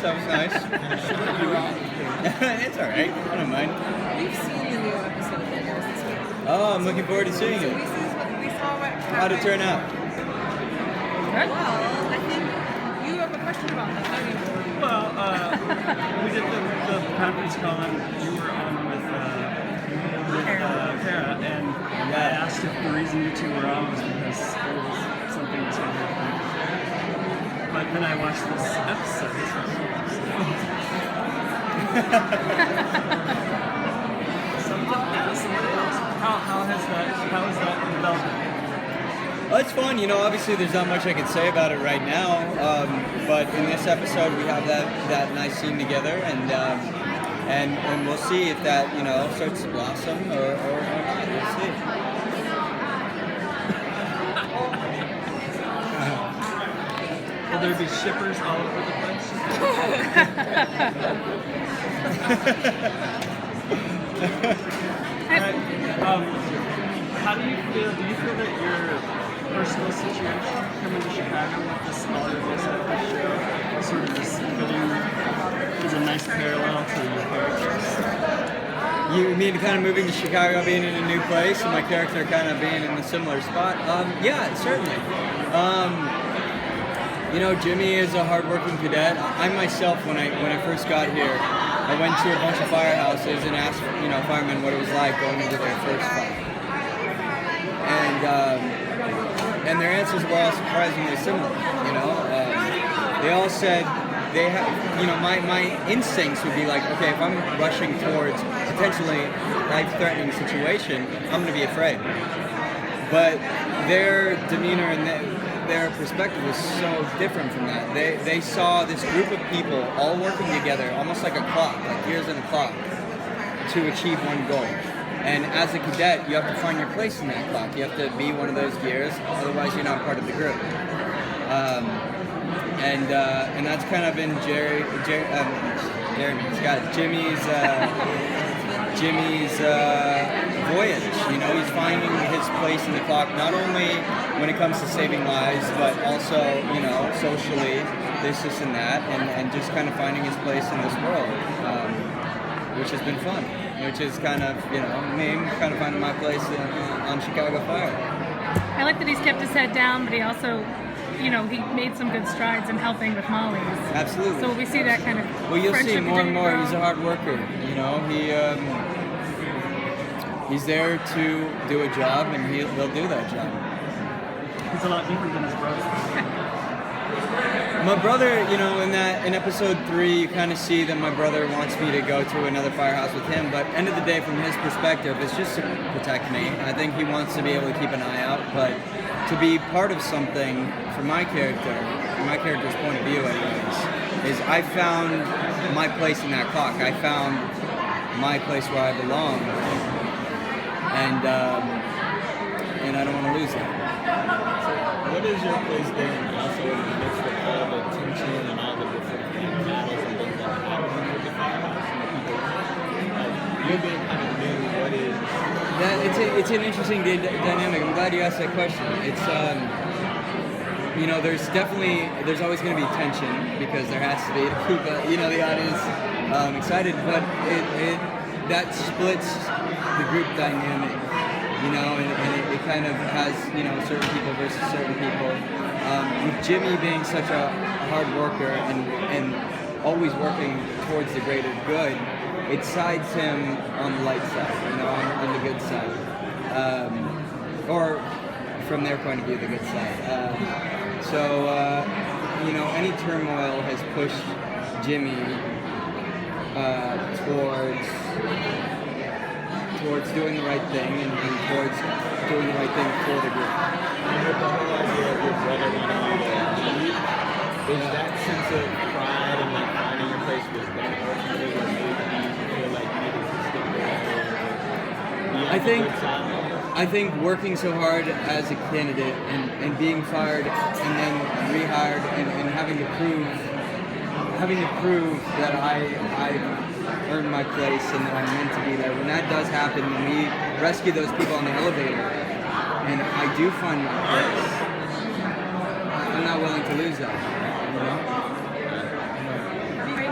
That was nice. It's all right. I don't mind. We've seen the new episode that airs this week. Oh, I'm looking forward to seeing So it. we saw what happened. How'd it turn out? Well, I think you have a question about that, don't you? Well, we did the conference call and you were on with Kara, and I asked if the reason you two were on was because there was something was going to happen. But then I watched this episode. Somebody else. How has that developed? Well, it's fun. Obviously there's not much I can say about it right now. But in this episode we have that nice scene together, and we'll see if that starts to blossom or not. We'll see. Will there be shippers all over the place? Alright, how do you feel? Do you feel that your personal situation coming to Chicago with this smaller voice actor show sort of is fitting is a nice parallel to your characters? You mean kind of moving to Chicago, being in a new place, and my character kind of being in a similar spot? Yeah, certainly. Jimmy is a hardworking cadet. I myself, when I first got here, I went to a bunch of firehouses and asked firemen what it was like going into their first fire, and their answers were all surprisingly similar. They all said they have. My instincts would be like, okay, if I'm rushing towards potentially life-threatening situation, I'm going to be afraid. But their demeanor and their perspective was so different from that. They saw this group of people all working together, almost like a clock, like years in a clock, to achieve one goal. And as a cadet, you have to find your place in that clock. You have to be one of those gears, otherwise you're not part of the group. And that's kind of been Jimmy's voyage. He's finding his place in the clock, not only when it comes to saving lives, but also, socially, this and that, and just kind of finding his place in this world, which has been fun, which is kind of, me kind of finding my place on Chicago Fire. I like that he's kept his head down, but he also, he made some good strides in helping with Molly's. Absolutely. So we see that kind of Well, you'll see more and more. grow. He's a hard worker. He's there to do a job, and he'll do that job. He's a lot different than his brother. My brother, in episode 3, you kind of see that my brother wants me to go to another firehouse with him, but end of the day, from his perspective, it's just to protect me. I think he wants to be able to keep an eye out, but to be part of something, from my character's point of view anyways, is I found my place in that clock. I found my place where I belong, and I don't want to lose that. What is your place there, and also in the midst of all the tension and all the different battles and things that happen with the firehouse and the people? You being kind of new, what is? It's an interesting dynamic. I'm glad you asked that question. It's there's always going to be tension because there has to be to keep the audience excited, but that splits the group dynamic. And it kind of has, certain people versus certain people. With Jimmy being such a hard worker and always working towards the greater good, it sides him on the light side, on the good side. Or from their point of view, the good side. Any turmoil has pushed Jimmy towards doing the right thing and towards doing the right thing for the group. And with the whole idea of your brother wanting you to lead, is that sense of pride and like finding your place, was that ultimately what made you feel like you needed to stick around? I think working so hard as a candidate and being fired and then rehired and having to prove that I earned my place and that I'm meant to be there. When that does happen, when we rescue those people on the elevator, and I do find my place, I'm not willing to lose that. Are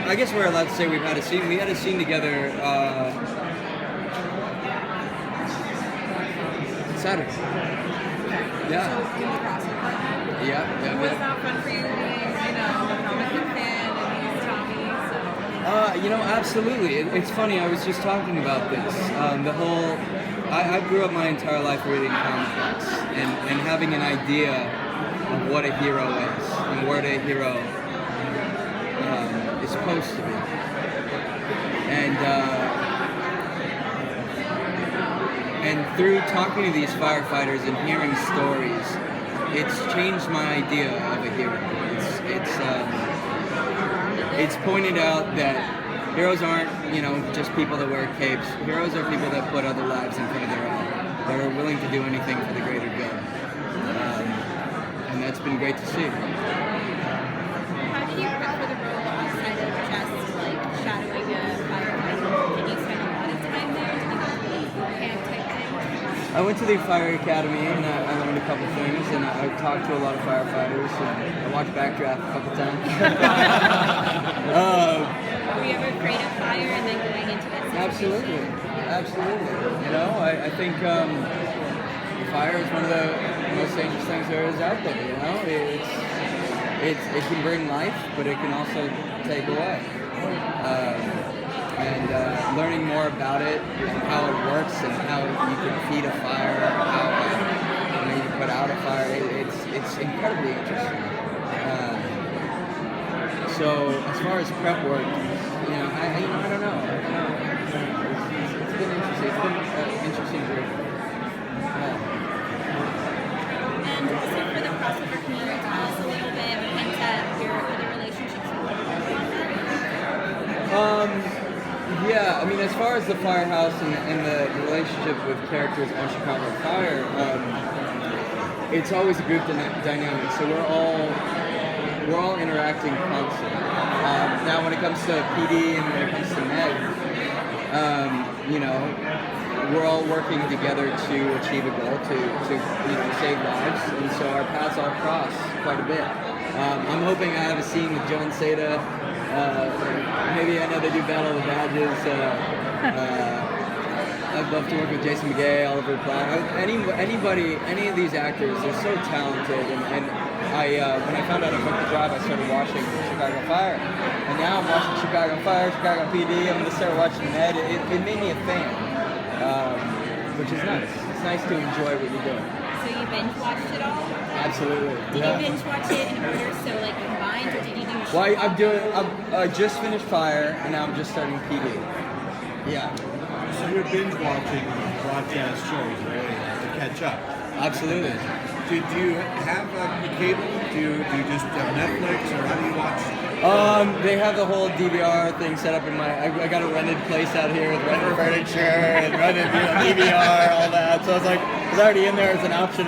I guess we're allowed to say we've had a scene. We had a scene together Saturday. Yeah. So in the crossover. Yeah. Was that fun for you being, a comic book fan and he's Tommy, so? Absolutely. It's funny. I was just talking about this. I grew up my entire life reading comic books and having an idea of what a hero is and what a hero is supposed to be. And through talking to these firefighters and hearing stories, it's changed my idea of a hero. It's pointed out that heroes aren't, just people that wear capes. Heroes are people that put other lives in front of their own, that are willing to do anything for the greater good. And that's been great to see. How do you prep for the role outside of just like shadowing a firefighter? Did you spend a lot of time there? Did you go to camp type thing? I went to the fire academy and I learned a couple things, and I talked to a lot of firefighters, and I watched Backdraft a couple times. Were you ever afraid of fire and then going into that situation? Absolutely. I think fire is one of the most dangerous things there is out there. It can bring life, but it can also take away. And learning more about it and how it works and how you can feed a fire, how you can put out a fire, it's incredibly interesting. So as far as prep work, I don't know. It's been interesting. It's been an interesting journey. And so for the crossover community, tell us a little bit of a hint at your other relationships with Yeah, as far as the firehouse and the relationship with characters on Chicago Fire, it's always a group dynamic. So we're all interacting constantly. Now, when it comes to PD and when it comes to Meg, we're all working together to achieve a goal to save lives, and so our paths all cross quite a bit. I'm hoping I have a scene with John Seda. Maybe I know they do Battle of the Badges. I'd love to work with Jason McGay, Oliver Platt, any of these actors. They're so talented, and when I found out I booked the job, I started watching Chicago Fire, and now I'm watching Chicago Fire, Chicago PD. I'm going to start watching Ned. It made me a fan, which is nice. It's nice to enjoy what you're doing. So you binge watched it all? Absolutely. Did you binge watch it in order, so like combined, or did you do? Well, I just finished Fire, and now I'm just starting PD. Yeah. So you're binge watching broadcast shows, right, to catch up? Absolutely. Do you have cable? Do you just have Netflix, or how do you watch? They have the whole DVR thing set up in my. I got a rented place out here with rented furniture and rented DVR, all that. So I was like, it's already in there as an option.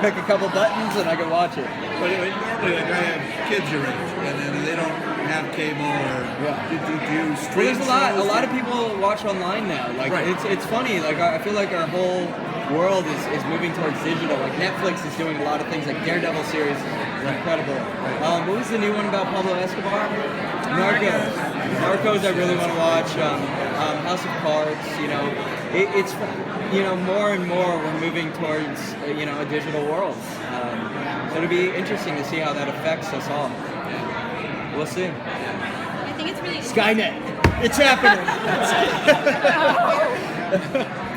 Pick a couple buttons and I can watch it. But normally, like I have kids your age, and then they don't have cable, or do you stream? Well, there's a lot of people watch online now. Like Right. it's funny. Like I feel like our whole world is moving towards digital. Like Netflix is doing a lot of things. Like Daredevil series is incredible. What was the new one about Pablo Escobar? Narcos I really want to watch. House of Cards. It's more and more we're moving towards a digital world. So it'll be interesting to see how that affects us all. We'll see. I think it's really. Skynet, it's happening.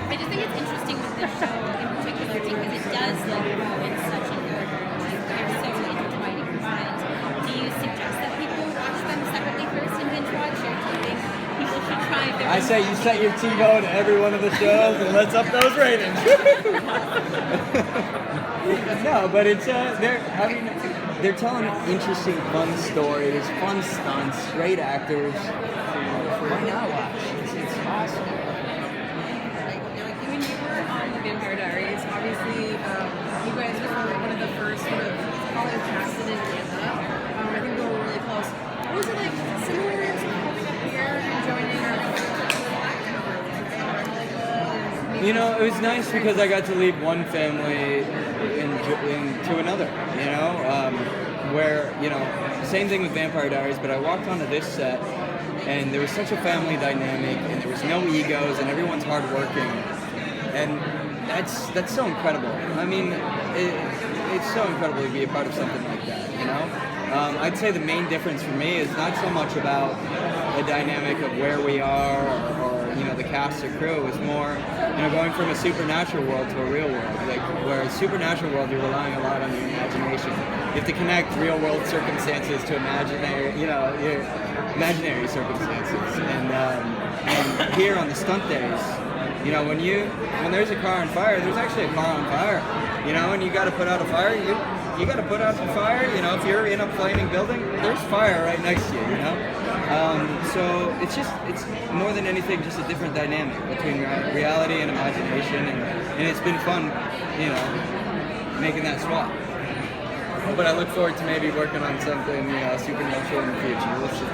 I just think it's interesting with this show in particular because it does like grow in such an order. Like they're so intertwined and combined. Do you suggest that people watch them separately first and binge watch, or do you think people should try their? I say you set your TiVo to every one of the shows and let's up those ratings. No, but it's they're telling interesting, fun stories, fun stunts, great actors. Why not watch? It's awesome. When you were on The Vampire Diaries, obviously you guys were one of the first sort of college casted in Atlanta. I think we were really close. What was it like similar to coming up here and joining our It was nice because I got to leave one family to another, where, same thing with Vampire Diaries, but I walked onto this set and there was such a family dynamic, and there was no egos, and everyone's hardworking, and that's so incredible. I mean, it's so incredible to be a part of something like that, you know? I'd say the main difference for me is not so much about the dynamic of where we are or you know, the cast or crew. It's more, you know, going from a supernatural world to a real world. Like, where a supernatural world, you're relying a lot on your imagination. You have to connect real world circumstances to imaginary, you know, your imaginary circumstances. And here on the stunt days, you know, when there's a car on fire, there's actually a car on fire, you know, and you got to put out a fire. You got to put out the fire. You know, if you're in a flaming building, there's fire right next to you. You know, so it's more than anything just a different dynamic between reality and imagination, and it's been fun, you know, making that swap. But I look forward to maybe working on something, you know, supernatural in the future. We'll see.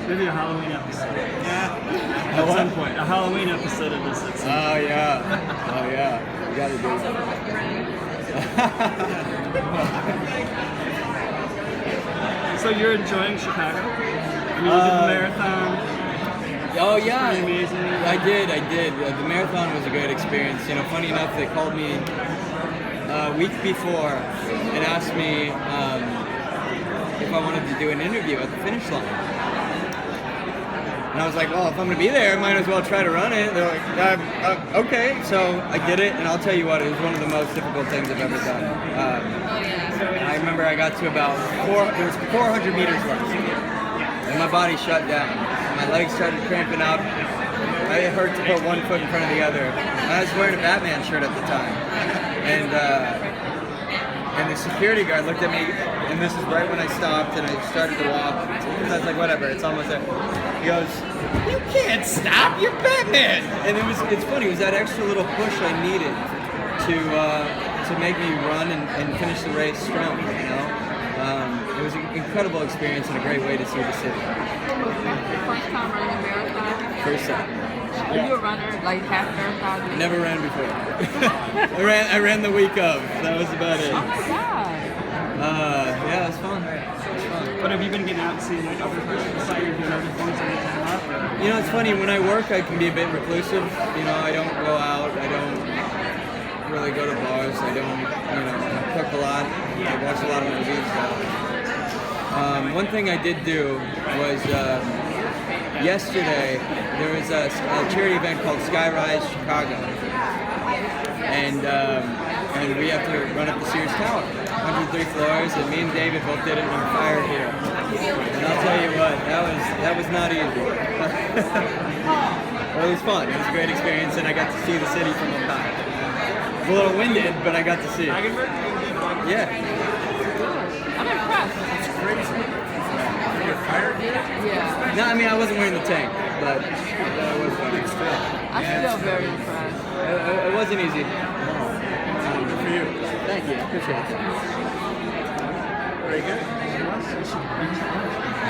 Maybe a Halloween episode. Yeah. At some point, a Halloween episode of this. Oh yeah. Oh yeah. You gotta do Also, it. So you're enjoying Chicago? I mean, you did the marathon. Oh yeah, Pretty amazing. I did. The marathon was a great experience. You know, funny enough, they called me a week before and asked me if I wanted to do an interview at the finish line. And I was like, well, if I'm going to be there, I might as well try to run it. They're like, okay. So I did it, and I'll tell you what, it was one of the most difficult things I've ever done. I remember I got to about 400 meters left, and my body shut down. My legs started cramping up. It hurt to put one foot in front of the other. I was wearing a Batman shirt at the time. And the security guard looked at me, and this is right when I stopped and I started to walk. And I was like, whatever, it's almost there. He goes, you can't stop, you're Batman! And it's funny, it was that extra little push I needed to make me run and finish the race strong, you know? It was an incredible experience and a great way to see the city. first time running a marathon. First time. Are you a runner, like half marathon? Never ran before. I ran the week of. That was about it. Oh my god. Yeah, it was fun. But have you been getting out and seeing like other parts of the site? You're doing other things on your time off? Or? You know, it's funny, when I work, I can be a bit reclusive. You know, I don't go out. I don't really go to bars. I don't, you know, I cook a lot. I watch a lot of movies. One thing I did do was yesterday there was a charity event called Skyrise Chicago, and we have to run up the Sears Tower, 103 floors, and me and David both did it on fire here. And I'll tell you what, that was not easy. Well, it was fun. It was a great experience, and I got to see the city from up high. It was a little winded, but I got to see it. Yeah. I'm impressed. It's crazy. You're fired here? Yeah. No, I mean, I wasn't wearing the tank, but that was fun. I'm still very impressed. It wasn't easy. Good for you. Thank you. Appreciate it. Very good.